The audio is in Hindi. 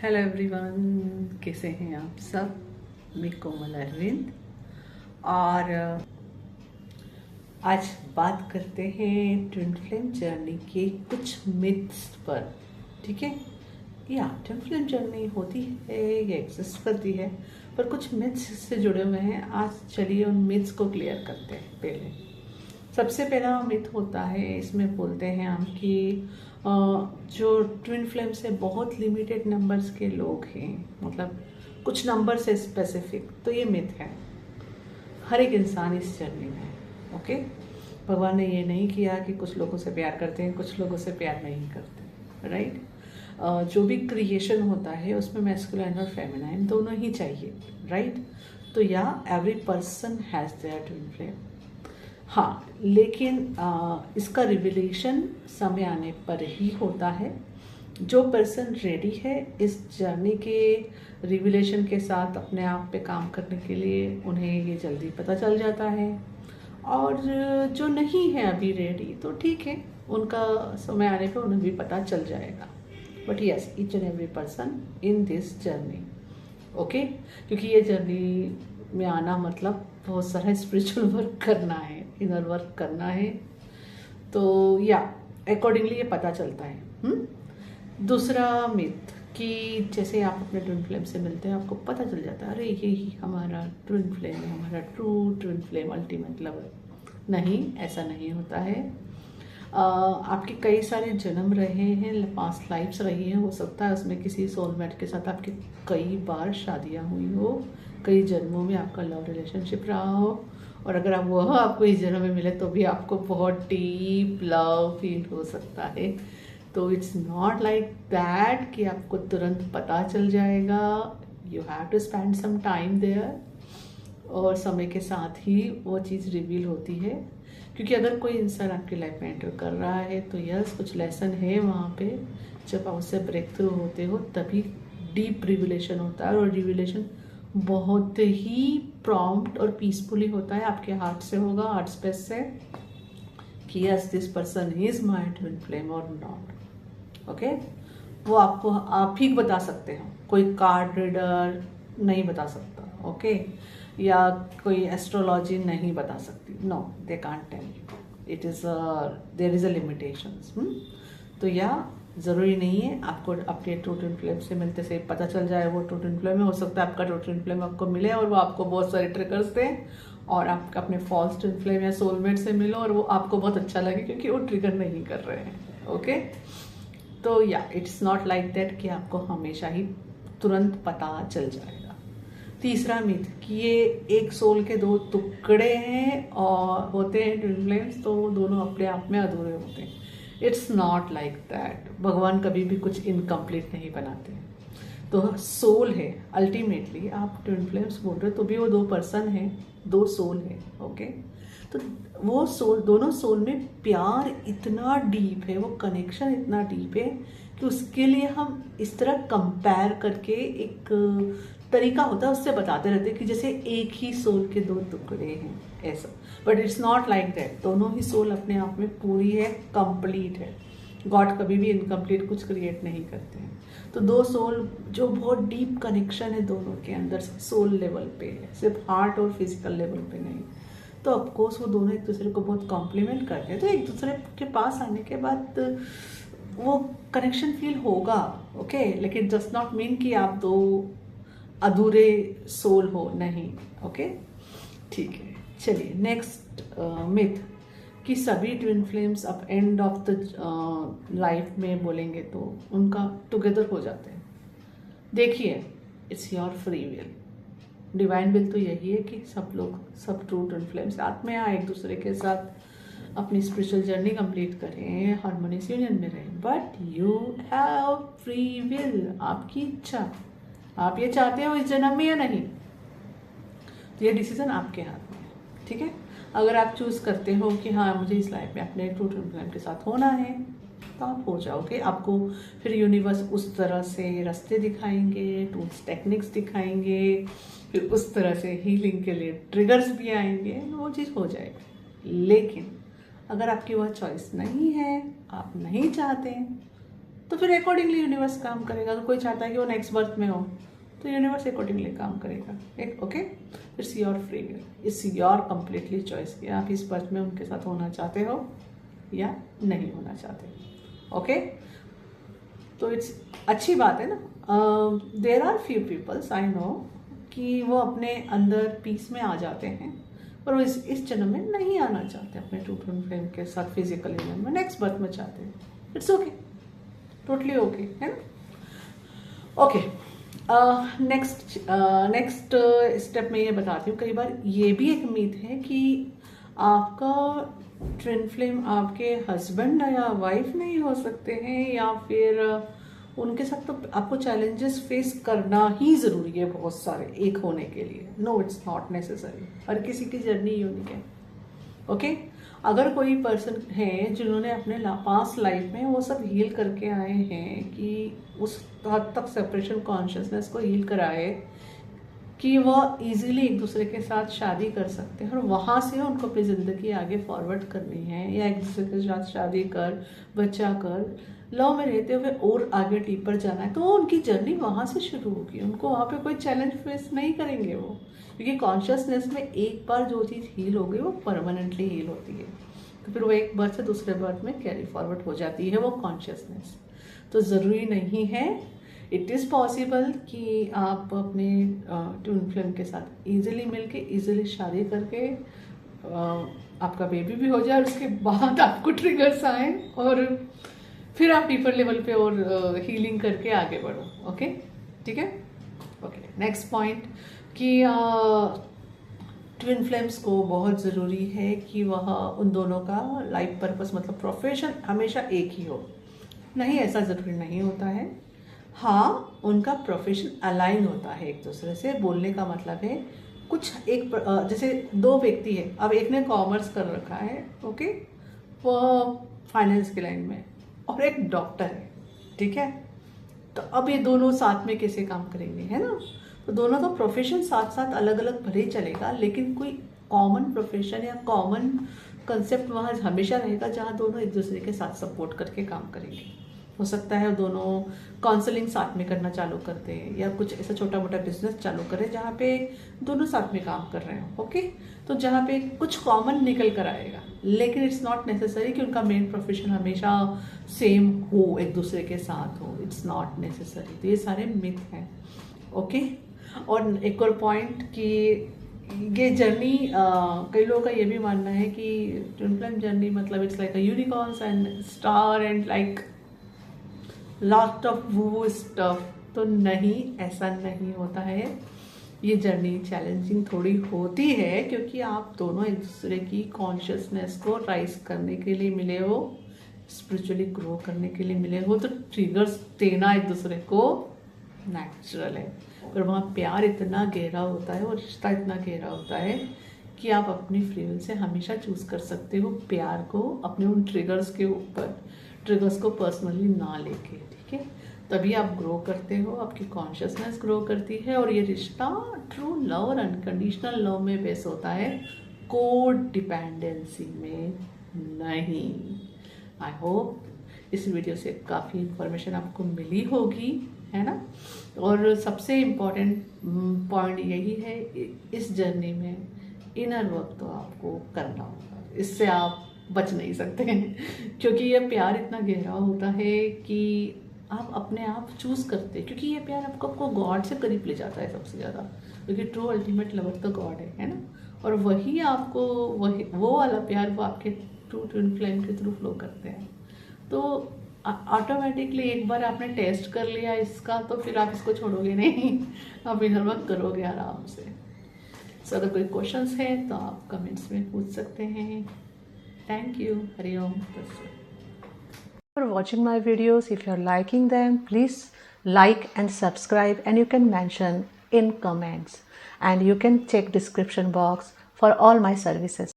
हेलो एवरीवन, कैसे हैं आप सब। मैं कोमल अरविंद और आज बात करते हैं ट्विन फ्लेम जर्नी के कुछ मिथ्स पर। ठीक है, या ट्विन फ्लेम जर्नी होती है या एग्जिस्ट करती है, पर कुछ मिथ्स से जुड़े हुए हैं। आज चलिए उन मिथ्स को क्लियर करते हैं। पहले सबसे पहला मिथ होता है, इसमें बोलते हैं हम कि जो ट्विन फ्लेम से बहुत लिमिटेड नंबर्स के लोग हैं, मतलब कुछ नंबर से स्पेसिफिक, तो ये मिथ है। हर एक इंसान इस जर्नी में है। ओके, भगवान ने ये नहीं किया कि कुछ लोगों से प्यार करते हैं, कुछ लोगों से प्यार नहीं करते। राइट, जो भी क्रिएशन होता है उसमें मैस्कुलाइन और फेमिनाइन दोनों ही चाहिए। राइट, तो या every person has their twin flame. हाँ, लेकिन इसका रिविलेशन समय आने पर ही होता है। जो पर्सन रेडी है इस जर्नी के रिविलेशन के साथ अपने आप पे काम करने के लिए, उन्हें ये जल्दी पता चल जाता है। और जो नहीं है अभी रेडी, तो ठीक है, उनका समय आने पे उन्हें भी पता चल जाएगा। But yes, each and every person in this journey. Okay, क्योंकि ये जर्नी में आना मतलब बहुत सारा स्पिरिचुअल वर्क करना है, इनर वर्क करना है। तो या अकॉर्डिंगली ये पता चलता है। दूसरा मिथ कि जैसे आप अपने ट्विन फ्लेम से मिलते हैं, आपको पता चल जाता है अरे यही हमारा ट्विन फ्लेम है, हमारा true twin flame, ultimate lover. नहीं, ऐसा नहीं होता है। आपके कई सारे जन्म रहे हैं, पास्ट लाइफ्स रही हैं, हो सकता है उसमें किसी सोलमेट के साथ आपकी कई बार शादियां हुई हो, कई जन्मों में आपका लव रिलेशनशिप रहा हो, और अगर आप वह आपको इस जन्म में मिले तो भी आपको बहुत डीप लव फील हो सकता है। तो इट्स नॉट लाइक दैट कि आपको तुरंत पता चल जाएगा। You have to spend some time there, और समय के साथ ही वो चीज़ रिवील होती है। क्योंकि अगर कोई इंसान आपकी लाइफ में एंटर कर रहा है तो यस, कुछ लेसन है वहाँ पे। जब आप उससे ब्रेक थ्रू होते हो तभी डीप रिविलेशन होता है, और रिविलेशन बहुत ही प्रॉम्प्ट और पीसफुली होता है। आपके हार्ट से होगा, हार्ट स्पेस से, कि yes this person is my twin flame और नॉट। ओके, वो आपको आप ही बता सकते हो, कोई कार्ड रीडर नहीं बता सकता। ओके, या कोई एस्ट्रोलॉजी नहीं बता सकती। No, they can't tell you, it is there is a limitations. तो या ज़रूरी नहीं है आपको अपने ट्रू ट्विन फ्लेम से मिलते से पता चल जाए वो ट्रू ट्विन फ्लेम में। हो सकता है आपका ट्रू ट्विन फ्लेम आपको मिले और वो आपको बहुत सारे ट्रिगर्स दें, और आप अपने फॉल्स ट्विन फ्लेम या सोलमेट से मिलो और वो आपको बहुत अच्छा लगे क्योंकि वो ट्रिगर नहीं कर रहे हैं। ओके, तो या इट्स नॉट लाइक दैट कि आपको हमेशा ही तुरंत पता चल जाएगा। तीसरा मिथ कि ये एक सोल के दो टुकड़े हैं और होते हैं ट्विन फ्लेम्स, तो दोनों अपने आप में अधूरे होते हैं। It's not like that. भगवान कभी भी कुछ इनकम्प्लीट नहीं बनाते हैं। तो सोल है, अल्टीमेटली आप ट्विन फ्लेम्स बोल रहे हो तो भी वो दो पर्सन है, दो सोल है। ओके, तो वो सोल, दोनों सोल में प्यार इतना डीप है, वो कनेक्शन इतना डीप है कि उसके लिए हम इस तरह कंपेयर करके एक तरीका होता है, उससे बताते रहते हैं कि जैसे एक ही सोल के दो टुकड़े हैं, ऐसा। But it's not like that. दोनों ही सोल अपने आप में पूरी है, कंप्लीट है। गॉड कभी भी इनकम्प्लीट कुछ क्रिएट नहीं करते हैं। तो दो सोल जो बहुत डीप कनेक्शन है दोनों के अंदर, सोल लेवल पे है, सिर्फ हार्ट और फिजिकल लेवल पे नहीं। तो ऑफकोर्स वो दोनों एक दूसरे को बहुत कॉम्प्लीमेंट करते हैं। तो एक दूसरे के पास आने के बाद वो कनेक्शन फील होगा। ओके, लेकिन डज नॉट मीन कि आप दो अधूरे सोल हो, नहीं। ओके, ठीक है। चलिए नेक्स्ट मिथ कि सभी ट्विन फ्लेम्स अब एंड ऑफ द लाइफ में बोलेंगे तो उनका टुगेदर हो जाते हैं। देखिए, it's your free will. Divine will तो यही है कि सब लोग, सब ट्रू ट्विन फ्लेम्स साथ में आए, एक दूसरे के साथ अपनी स्पिरिचुअल जर्नी कंप्लीट करें, हार्मोनियस यूनियन में रहें। But you have free will, आपकी इच्छा। आप ये चाहते हो इस जन्म में या नहीं, तो ये डिसीजन आपके हाथ में है। ठीक है, अगर आप चूज करते हो कि हाँ मुझे इस लाइफ में अपने ट्रू ट्विन फ्लेम के साथ होना है, तो आप हो जाओगे। आपको फिर यूनिवर्स उस तरह से रास्ते दिखाएंगे, टूल्स टेक्निक्स दिखाएंगे, फिर उस तरह से हीलिंग के लिए ट्रिगर्स भी आएंगे, वो चीज़ हो जाएगी। लेकिन अगर आपकी वह चॉइस नहीं है, आप नहीं चाहते, तो फिर अकॉर्डिंगली यूनिवर्स काम करेगा। अगर कोई चाहता है कि वो नेक्स्ट बर्थ में हो तो यूनिवर्स अकॉर्डिंगली काम करेगा। Okay, it's your free will, it's your completely choice कि आप इस बर्थ में उनके साथ होना चाहते हो या नहीं होना चाहते। ओके, तो इट्स अच्छी बात है ना। There are few peoples I know कि वो अपने अंदर पीस में आ जाते हैं, पर वो इस जन्म में नहीं आना चाहते अपने ट्रू फ्लेम के साथ फिजिकल यूनियन में, नेक्स्ट बर्थ में चाहते हैं। इट्स ओके, टोटली ओके, है ना। ओके, नेक्स्ट स्टेप में ये बताती हूँ। कई बार ये भी एक मीथ है कि आपका ट्विन फ्लेम आपके हस्बैंड या वाइफ नहीं हो सकते हैं, या फिर उनके साथ तो आपको चैलेंजेस फेस करना ही ज़रूरी है बहुत सारे एक होने के लिए। No, it's not necessary. हर किसी की जर्नी यूनिक है। ओके, अगर कोई पर्सन है जिन्होंने अपने पास्ट लाइफ में वो सब हील करके आए हैं कि उस हद तक सेपरेशन कॉन्शियसनेस को हील कराए कि वह इजीली एक दूसरे के साथ शादी कर सकते हैं और वहाँ से उनको अपनी ज़िंदगी आगे फॉरवर्ड करनी है, या एक दूसरे के साथ शादी कर, बच्चा कर, लव में रहते हुए और आगे डीपर जाना है, तो उनकी जर्नी वहाँ से शुरू होगी। उनको वहाँ पे कोई चैलेंज फेस नहीं करेंगे वो, क्योंकि कॉन्शियसनेस में एक बार जो चीज़ हील हो गई वो परमानेंटली हील होती है। तो फिर वो एक बर्थ से दूसरे बर्थ में कैरी फॉरवर्ड हो जाती है वो कॉन्शियसनेस। तो ज़रूरी नहीं है, इट इज़ पॉसिबल कि आप अपने ट्विन फ्लेम के साथ इजीली मिलके इजीली शादी करके आपका बेबी भी हो जाए और उसके बाद आपको ट्रिगर्स आए और फिर आप डीपर लेवल पे और हीलिंग करके आगे बढ़ो। ओके, ठीक है। ओके, नेक्स्ट पॉइंट कि ट्विन फ्लेम्स को बहुत ज़रूरी है कि वह उन दोनों का लाइफ पर्पस मतलब प्रोफेशन हमेशा एक ही हो। नहीं, ऐसा ज़रूरी नहीं होता है। हाँ, उनका प्रोफेशन अलाइन होता है एक दूसरे से। बोलने का मतलब है कुछ एक जैसे दो व्यक्ति है, अब एक ने कॉमर्स कर रखा है, ओके, वो फाइनेंस की लाइन में, और एक डॉक्टर है, ठीक है। तो अब ये दोनों साथ में कैसे काम करेंगे, है ना। तो दोनों का प्रोफेशन साथ साथ अलग अलग भले चलेगा, लेकिन कोई कॉमन प्रोफेशन या कॉमन कंसेप्ट वहाँ हमेशा रहेगा जहाँ दोनों एक दूसरे के साथ सपोर्ट करके काम करेंगे। हो सकता है दोनों काउंसलिंग साथ में करना चालू करते हैं, या कुछ ऐसा छोटा मोटा बिजनेस चालू करें जहाँ पे दोनों साथ में काम कर रहे हो। ओके, तो जहाँ पे कुछ कॉमन निकल कर आएगा, लेकिन इट्स नॉट नेसेसरी कि उनका मेन प्रोफेशन हमेशा सेम हो, एक दूसरे के साथ हो। It's not necessary. तो ये सारे मिथ हैं। ओके, और एक और पॉइंट कि ये जर्नी कई लोगों का ये भी मानना है कि ट्विन फ्लेम जर्नी मतलब it's like a unicorns and star and like lot of वो स्टफ। तो नहीं, ऐसा नहीं होता है। ये जर्नी चैलेंजिंग थोड़ी होती है, क्योंकि आप दोनों एक दूसरे की कॉन्शियसनेस को राइज करने के लिए मिले हो, स्पिरिचुअली ग्रो करने के लिए मिले हो। तो ट्रिगर्स देना एक दूसरे को नेचुरल है, पर वहाँ प्यार इतना गहरा होता है और रिश्ता इतना गहरा होता है कि आप अपनी फ्री विल से हमेशा चूज कर सकते हो प्यार को अपने उन ट्रिगर्स के ऊपर, ट्रिगर्स को पर्सनली ना लेके, ठीक है। तभी आप ग्रो करते हो, आपकी कॉन्शियसनेस ग्रो करती है, और ये रिश्ता ट्रू लव और अनकंडीशनल लव में बेस होता है, कोड डिपेंडेंसी में नहीं। आई होप इस वीडियो से काफ़ी इंफॉर्मेशन आपको मिली होगी, है ना। और सबसे इम्पॉर्टेंट पॉइंट यही है, इस जर्नी में इनर वर्क तो आपको करना होगा, इससे आप बच नहीं सकते हैं, क्योंकि ये प्यार इतना गहरा होता है कि आप अपने आप चूज करते हैं, क्योंकि ये प्यार आपको गॉड से करीब ले जाता है सबसे ज़्यादा, क्योंकि ट्रू अल्टीमेट लवर तो गॉड है ना। और वही आपको वही वो वाला प्यार वो आपके ट्रू ट्विन फ्लेम के थ्रू फ्लो करते हैं। तो ऑटोमेटिकली एक बार आपने टेस्ट कर लिया इसका, तो फिर आप इसको छोड़ोगे नहीं, आप इधर वर्क करोगे आराम से। सो अगर कोई क्वेश्चंस है तो आप कमेंट्स में पूछ सकते हैं। Thank you. Hari Om. For watching my videos, if you're liking them, please like and subscribe, and you can mention in comments, and you can check description box for all my services.